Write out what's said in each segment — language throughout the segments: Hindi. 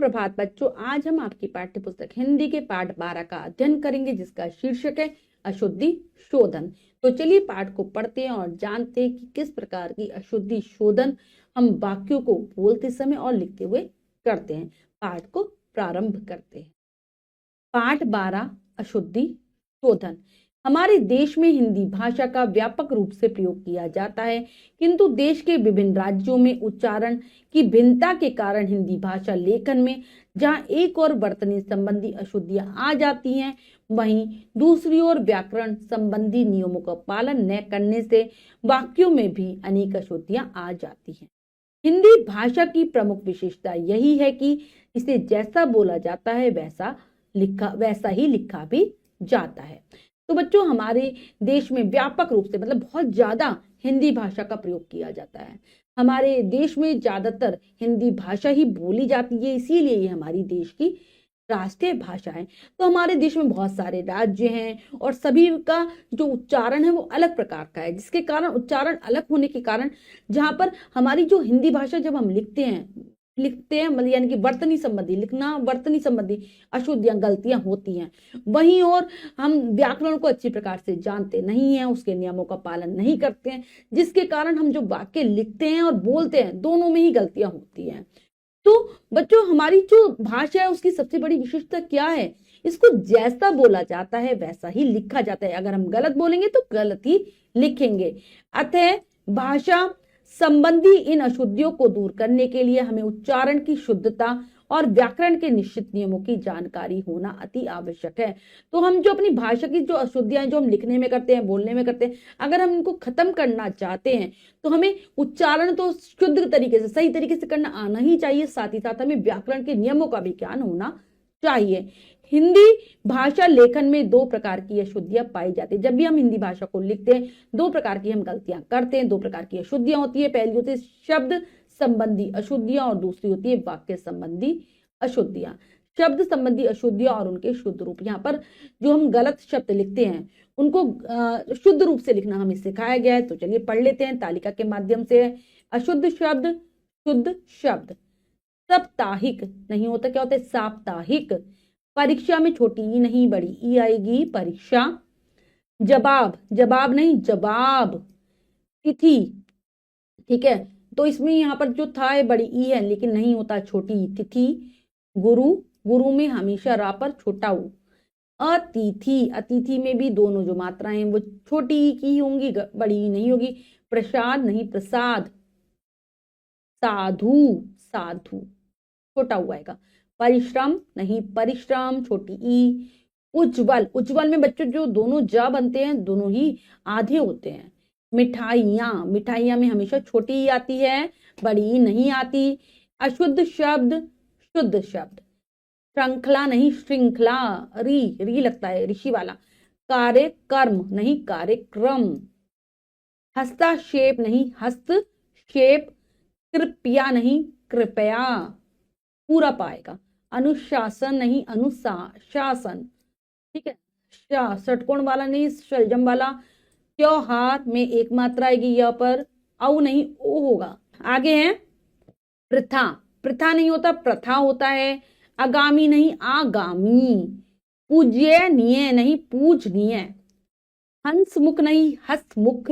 सुप्रभात बच्चों, आज हम आपकी पाठ्य पुस्तक हिंदी के पाठ 12 का अध्ययन करेंगे, जिसका शीर्षक है अशुद्धि शोधन। तो चलिए पाठ को पढ़ते हैं और जानते हैं कि किस प्रकार की अशुद्धि शोधन हम वाक्यों को बोलते समय और लिखते हुए करते हैं। पाठ को प्रारंभ करते हैं। पाठ 12 अशुद्धि शोधन। हमारे देश में हिंदी भाषा का व्यापक रूप से प्रयोग किया जाता है, किंतु देश के विभिन्न राज्यों में उच्चारण की भिन्नता के कारण हिंदी भाषा लेखन में जहां एक और वर्तनी संबंधी अशुद्धियां आ जाती हैं, वहीं दूसरी ओर व्याकरण संबंधी नियमों का पालन न करने से वाक्यों में भी अनेक अशुद्धियां आ जाती हैं। हिंदी भाषा की प्रमुख विशेषता यही है कि इसे जैसा बोला जाता है वैसा ही लिखा भी जाता है। तो बच्चों, हमारे देश में व्यापक रूप से मतलब बहुत ज्यादा हिंदी भाषा का प्रयोग किया जाता है। हमारे देश में ज्यादातर हिंदी भाषा ही बोली जाती है, इसीलिए ये हमारी देश की राष्ट्रीय भाषा है। तो हमारे देश में बहुत सारे राज्य हैं और सभी का जो उच्चारण है वो अलग प्रकार का है, जिसके कारण उच्चारण अलग होने के कारण जहां पर हमारी जो हिंदी भाषा जब हम लिखते हैं मतलब यानी कि वर्तनी संबंधी अशुद्धियां गलतियां होती हैं। वहीं और हम व्याकरण को अच्छी प्रकार से जानते नहीं हैं, उसके नियमों का पालन नहीं करते हैं, जिसके कारण हम जो वाक्य लिखते हैं और बोलते हैं दोनों में ही गलतियां होती हैं। तो बच्चों, हमारी जो भाषा है उसकी सबसे बड़ी विशेषता क्या है? इसको जैसा बोला जाता है वैसा ही लिखा जाता है। अगर हम गलत बोलेंगे तो गलत ही लिखेंगे। अतः भाषा संबंधी इन अशुद्धियों को दूर करने के लिए हमें उच्चारण की शुद्धता और व्याकरण के निश्चित नियमों की जानकारी होना अति आवश्यक है। तो हम जो अपनी भाषा की जो अशुद्धियां जो हम लिखने में करते हैं, बोलने में करते हैं, अगर हम इनको खत्म करना चाहते हैं तो हमें उच्चारण तो शुद्ध तरीके से, सही तरीके से करना आना ही चाहिए। साथ ही साथ हमें व्याकरण के नियमों का भी ज्ञान होना चाहिए। हिंदी भाषा लेखन में दो प्रकार की अशुद्धियां पाई जाती है। जब भी हम हिंदी भाषा को लिखते हैं दो प्रकार की हम गलतियां करते हैं, दो प्रकार की अशुद्धियां होती है। पहली होती है शब्द संबंधी अशुद्धियां और दूसरी होती है वाक्य संबंधी अशुद्धियां। शब्द संबंधी अशुद्धियां और उनके शुद्ध रूप। यहाँ पर जो हम गलत शब्द लिखते हैं उनको शुद्ध रूप से लिखना हमें सिखाया गया है। तो चलिए पढ़ लेते हैं तालिका के माध्यम से। अशुद्ध शब्द, शुद्ध शब्द। साप्ताहिक नहीं होता, क्या होता है? साप्ताहिक। परीक्षा में छोटी ई नहीं बड़ी ई आएगी, परीक्षा। जवाब, जवाब नहीं जवाब। तिथि, ठीक है, तो इसमें यहाँ पर जो था है बड़ी ई है, लेकिन नहीं होता छोटी ई, तिथि। गुरु, गुरु में हमेशा रा पर छोटा ऊ। अतिथि, अतिथि में भी दोनों जो मात्राएं हैं वो छोटी ई की होंगी, बड़ी ई नहीं होगी। प्रसाद नहीं प्रसाद। साधु, साधु छोटा हुआ आएगा। परिश्रम नहीं परिश्रम, छोटी ई। उज्जवल, उज्जवल में बच्चों जो दोनों ज बनते हैं दोनों ही आधे होते हैं। मिठाइयां, मिठाइयां में हमेशा छोटी ई आती है, बड़ी ई नहीं आती। अशुद्ध शब्द, शुद्ध शब्द। श्रृंखला नहीं श्रृंखला, री लगता है ऋषि वाला। कार्यक्रम नहीं कार्यक्रम। हस्तक्षेप नहीं हस्तक्षेप। कृपया नहीं कृपया, पूरा पाएगा। अनुशासन नहीं अनुशासन, ठीक है। षटकोण वाला नहीं शलजम वाला। त्योहार में एक मात्रा आएगी यहाँ पर, औ नहीं ओ होगा। आगे है प्रथा, प्रथा नहीं होता प्रथा होता है। आगामी नहीं आगामी। पूज्यनीय नहीं पूजनीय। हंसमुख नहीं हंसमुख।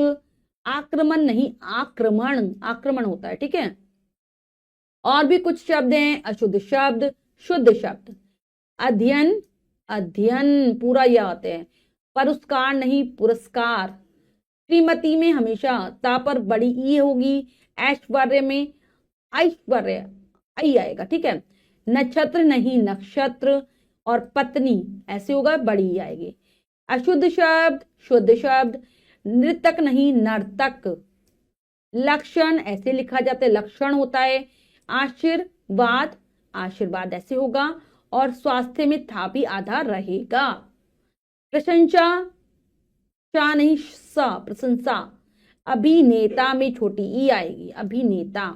आक्रमण नहीं आक्रमण, आक्रमण होता है, ठीक है। और भी कुछ शब्द हैं, अशुद्ध शब्द, शुद्ध शब्द। अध्ययन, अध्ययन पूरा यह आते हैं। पुरस्कार नहीं पुरस्कार। श्रीमती में हमेशा ता पर बड़ी ई होगी। ऐश्वर्य में ऐश्वर्य आई आएगा, ठीक है। नक्षत्र नहीं नक्षत्र। और पत्नी ऐसे होगा, बड़ी ई आएगी। अशुद्ध शब्द, शुद्ध शब्द। नृतक नहीं नर्तक। लक्षण ऐसे लिखा जाता है, लक्षण होता है। आशीर्वाद, आशीर्वाद ऐसे होगा। और स्वास्थ्य में था भी आधा रहेगा। प्रशंसा, शा नहीं सा, प्रशंसा। अभिनेता में छोटी ई आएगी, अभिनेता।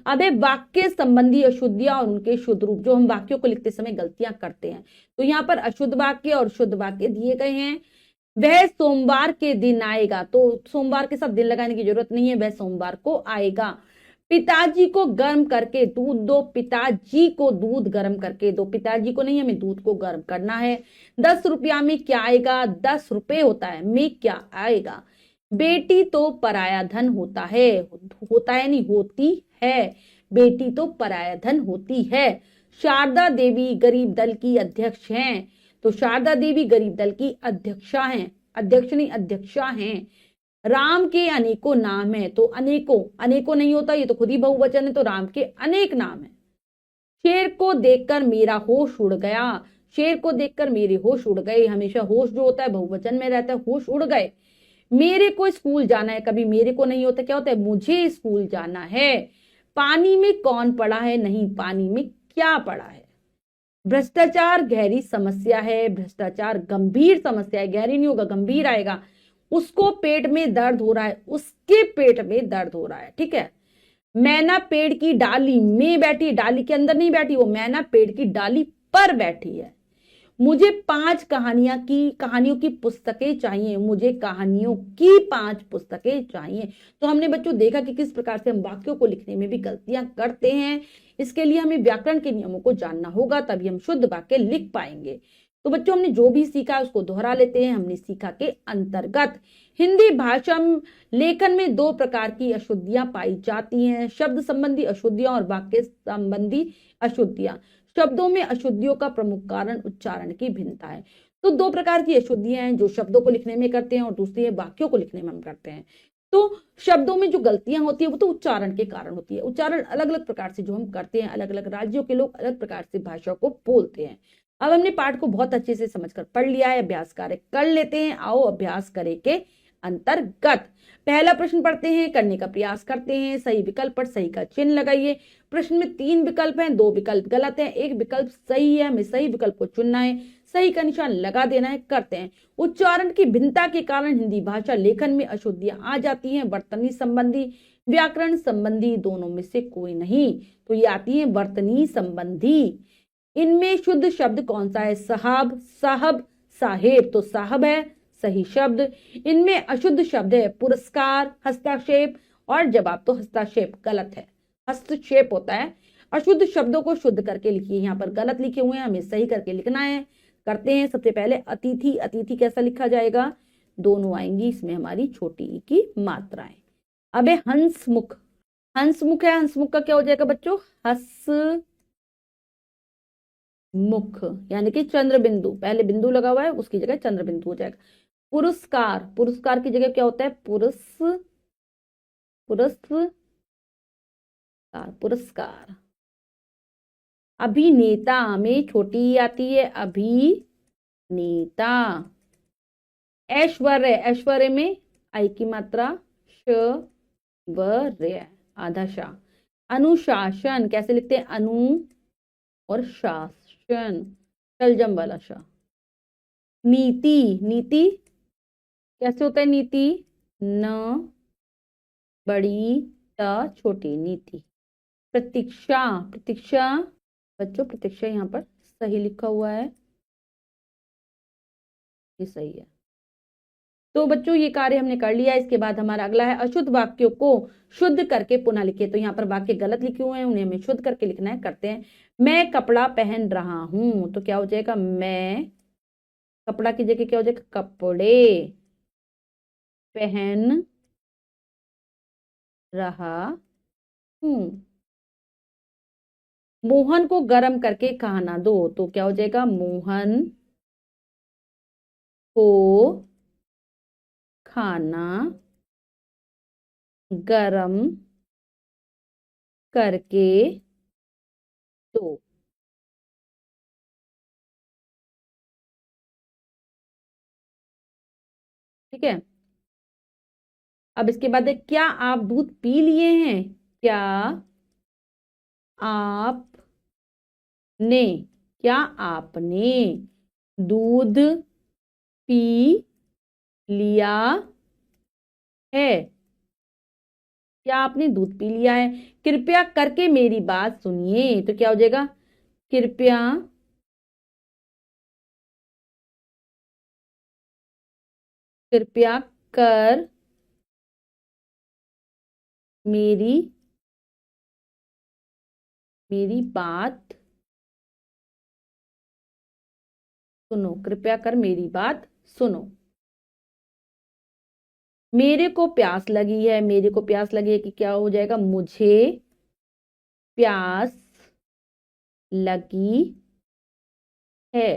अब वाक्य संबंधी अशुद्धियां और उनके शुद्ध रूप, जो हम वाक्यों को लिखते समय गलतियां करते हैं। तो यहाँ पर अशुद्ध वाक्य और शुद्ध वाक्य दिए गए हैं। वह सोमवार के दिन आएगा, तो सोमवार के साथ दिन लगाने की जरूरत नहीं है, वह सोमवार को आएगा। पिताजी को गर्म करके दूध दो, पिताजी को दूध गर्म करके दो, पिताजी को नहीं, हमें दूध को गर्म करना है। 10 रुपया में क्या आएगा, 10 रुपए होता है, में क्या आएगा। बेटी तो पराया धन होता है नहीं, होती है, बेटी तो पराया धन होती है। शारदा देवी गरीब दल की अध्यक्ष हैं, तो शारदा देवी गरीब दल की अध्यक्षा हैं, अध्यक्ष नहीं अध्यक्षा हैं। राम के अनेकों नाम है, तो अनेकों नहीं होता, ये तो खुद ही बहुवचन है, तो राम के अनेक नाम है। शेर को देखकर मेरा होश उड़ गया, शेर को देखकर मेरे होश उड़ गए, हमेशा होश जो होता है बहुवचन में रहता है, होश उड़ गए। मेरे को स्कूल जाना है, कभी मेरे को नहीं होता, क्या होता है, मुझे स्कूल जाना है। पानी में कौन पड़ा है, नहीं, पानी में क्या पड़ा है। भ्रष्टाचार गहरी समस्या है, भ्रष्टाचार गंभीर समस्या है, गहरी नहीं होगा गंभीर आएगा। उसको पेट में दर्द हो रहा है, उसके पेट में दर्द हो रहा है, ठीक है। मैना पेड़ की डाली में बैठी, डाली के अंदर नहीं बैठी, वो मैना पेड़ की डाली पर बैठी है। मुझे 5 कहानियों की पुस्तकें चाहिए, मुझे कहानियों की 5 पुस्तकें चाहिए। तो हमने बच्चों देखा कि किस प्रकार से हम वाक्यों को लिखने में भी गलतियां करते हैं। इसके लिए हमें व्याकरण के नियमों को जानना होगा, तभी हम शुद्ध वाक्य लिख पाएंगे। तो बच्चों हमने जो भी सीखा उसको दोहरा लेते हैं। हमने सीखा के अंतर्गत हिंदी भाषा लेखन में 2 प्रकार की अशुद्धियां पाई जाती हैं, शब्द संबंधी अशुद्धियां और वाक्य संबंधी अशुद्धियां। शब्दों में अशुद्धियों का प्रमुख कारण उच्चारण की भिन्नता है। तो 2 प्रकार की अशुद्धियां हैं, जो शब्दों को लिखने में करते हैं और दूसरी है वाक्यों को लिखने में हम करते हैं। तो शब्दों में जो गलतियां होती है वो तो उच्चारण के कारण होती है। उच्चारण अलग अलग प्रकार से जो हम करते हैं, अलग अलग राज्यों के लोग अलग प्रकार से भाषा को बोलते हैं। अब हमने पाठ को बहुत अच्छे से समझकर पढ़ लिया है, अभ्यास कार्य कर लेते हैं। आओ अभ्यास करें के अंतर्गत पहला प्रश्न पढ़ते हैं, करने का प्रयास करते हैं। सही विकल्प पर सही का चिन्ह लगाइए। प्रश्न में 3 विकल्प हैं, 2 विकल्प गलत हैं, 1 विकल्प सही है, हमें सही विकल्प को चुनना है, सही का निशान लगा देना है। करते हैं। उच्चारण की भिन्नता के कारण हिंदी भाषा लेखन में अशुद्धियां आ जाती हैं, वर्तनी संबंधी, व्याकरण संबंधी, दोनों में से कोई नहीं। तो ये आती है वर्तनी संबंधी। इनमें शुद्ध शब्द कौन सा है, साहब, साहब, साहेब, तो साहब है सही शब्द। इनमें अशुद्ध शब्द है पुरस्कार, हस्तक्षेप, और जवाब तो हस्तक्षेप गलत है, हस्तक्षेप होता है। अशुद्ध शब्दों को शुद्ध करके लिखिए, यहाँ पर गलत लिखे हुए हैं, हमें सही करके लिखना है। करते हैं। सबसे पहले अतिथि, अतिथि कैसा लिखा जाएगा, दोनों आएंगी, इसमें हमारी छोटी ई की मात्राएं। अब है हंसमुख, हंसमुख है, हंसमुख का क्या हो जाएगा बच्चों, हस मुख, यानी कि चंद्र बिंदु, पहले बिंदु लगा हुआ है उसकी जगह चंद्र बिंदु हो जाएगा। पुरस्कार, पुरस्कार की जगह क्या होता है, पुरस्कार, पुरस्कार। अभिनेता में छोटी आती है, अभिनेता। ऐश्वर्य, ऐश्वर्य में आई की मात्रा श-व-र्य, आधा शा। अनुशासन कैसे लिखते हैं, अनु और शासन, शलजम वाला शा। नीति, नीति कैसे होता है, नीति न बड़ी त छोटी, नीति। प्रतीक्षा, प्रतीक्षा बच्चों, प्रतीक्षा यहाँ पर सही लिखा हुआ है, ये सही है। तो बच्चों ये कार्य हमने कर लिया। इसके बाद हमारा अगला है अशुद्ध वाक्यों को शुद्ध करके पुनः लिखे। तो यहाँ पर वाक्य गलत लिखे हुए हैं, उन्हें हमें शुद्ध करके लिखना है। करते हैं। मैं कपड़ा पहन रहा हूं, तो क्या हो जाएगा, मैं, कपड़ा की जगह क्या हो जाएगा, कपड़े पहन रहा हूं। मोहन को गर्म करके खाना दो, तो क्या हो जाएगा, मोहन को खाना गरम करके दो। ठीक है। अब इसके बाद है, क्या आप दूध पी लिए हैं, क्या आपने, क्या आपने दूध पी लिया है, क्या आपने दूध पी लिया है। कृपया करके मेरी बात सुनिए, तो क्या हो जाएगा, कृपया कृपया कर मेरी मेरी बात सुनो, कृपया कर मेरी बात सुनो। मेरे को प्यास लगी है, मेरे को प्यास लगी है कि क्या हो जाएगा, मुझे प्यास लगी है।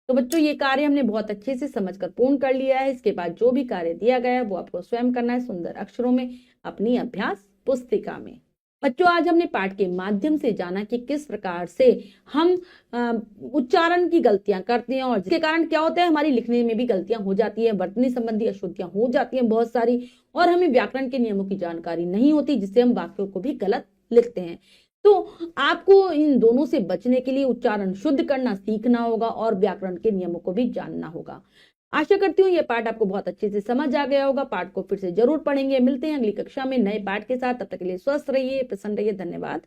तो बच्चों ये कार्य हमने बहुत अच्छे से समझकर पूर्ण कर लिया है। इसके बाद जो भी कार्य दिया गया है वो आपको स्वयं करना है सुंदर अक्षरों में अपनी अभ्यास पुस्तिका में। बच्चों आज हमने पाठ के माध्यम से जाना कि किस प्रकार से हम उच्चारण की गलतियां करते हैं और जिसके कारण क्या होता है, हमारी लिखने में भी गलतियां हो जाती है, वर्तनी संबंधी अशुद्धियां हो जाती हैं बहुत सारी, और हमें व्याकरण के नियमों की जानकारी नहीं होती जिससे हम वाक्यों को भी गलत लिखते हैं। तो आपको इन दोनों से बचने के लिए उच्चारण शुद्ध करना सीखना होगा और व्याकरण के नियमों को भी जानना होगा। आशा करती हूँ ये पाठ आपको बहुत अच्छे से समझ आ गया होगा। पाठ को फिर से जरूर पढ़ेंगे। मिलते हैं अगली कक्षा में नए पाठ के साथ। तब तक के लिए स्वस्थ रहिए, प्रसन्न रहिए। धन्यवाद।